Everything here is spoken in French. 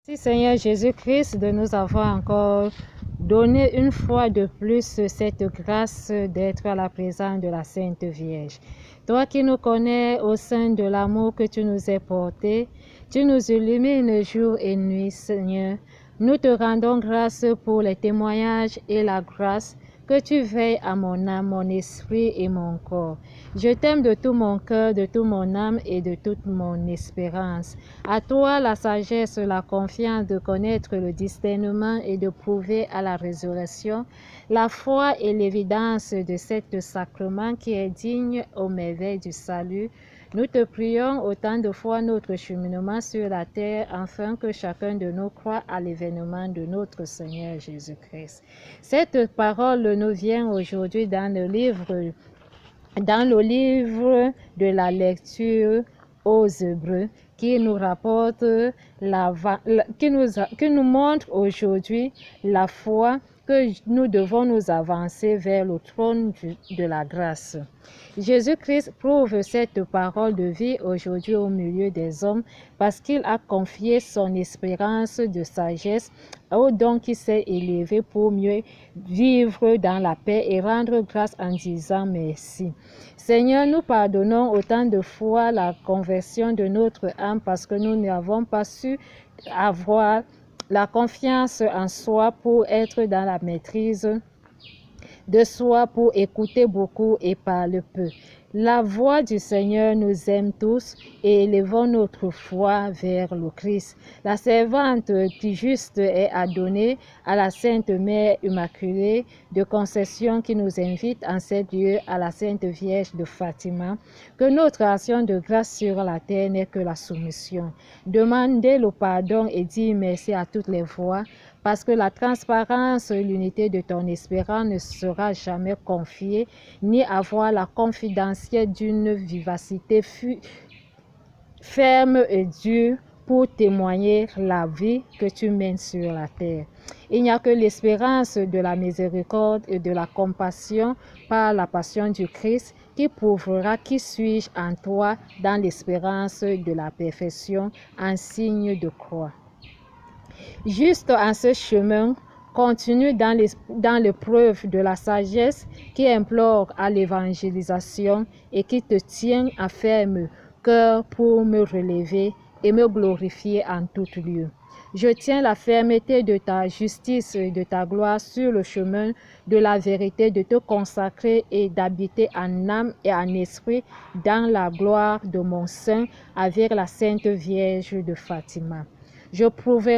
Merci Seigneur Jésus-Christ de nous avoir encore donné une fois de plus cette grâce d'être à la présence de la Sainte Vierge. Toi qui nous connais au sein de l'amour que tu nous as porté, tu nous illumines jour et nuit Seigneur. Nous te rendons grâce pour les témoignages et la grâce que tu veilles à mon âme, mon esprit et mon corps. Je t'aime de tout mon cœur, de toute mon âme et de toute mon espérance. À toi la sagesse, la confiance de connaître le discernement et de prouver à la résurrection la foi et l'évidence de cet sacrement qui est digne aux merveilles du salut. Nous te prions autant de fois notre cheminement sur la terre, afin que chacun de nous croit à l'événement de notre Seigneur Jésus-Christ. Cette parole nous vient aujourd'hui dans le livre de la lecture aux Hébreux, qui nous rapporte qui nous montre aujourd'hui la foi que nous devons nous avancer vers le trône de la grâce. Jésus-Christ prouve cette parole de vie aujourd'hui au milieu des hommes parce qu'il a confié son espérance de sagesse au don qui s'est élevé pour mieux vivre dans la paix et rendre grâce en disant merci. Seigneur, nous pardonnons autant de fois la conversion de notre âme parce que nous n'avons pas su avoir la confiance en soi pour être dans la maîtrise de soi, pour écouter beaucoup et parler peu. La voix du Seigneur nous aime tous et élevons notre foi vers le Christ. La servante qui juste est à donner à la Sainte Mère Immaculée de Concession qui nous invite en cet lieu à la Sainte Vierge de Fatima, que notre action de grâce sur la terre n'est que la soumission. Demandez le pardon et dire merci à toutes les voix, parce que la transparence et l'unité de ton espérance ne sera jamais confiée, ni avoir la confidentielle d'une vivacité ferme et dure pour témoigner la vie que tu mènes sur la terre. Il n'y a que l'espérance de la miséricorde et de la compassion par la passion du Christ qui prouvera qui suis-je en toi dans l'espérance de la perfection en signe de croix. Juste en ce chemin, continue dans l'épreuve de la sagesse qui implore à l'évangélisation et qui te tient à ferme cœur pour me relever et me glorifier en tout lieu. Je tiens la fermeté de ta justice et de ta gloire sur le chemin de la vérité, de te consacrer et d'habiter en âme et en esprit dans la gloire de mon sein avec la Sainte Vierge de Fatima. Je prouverai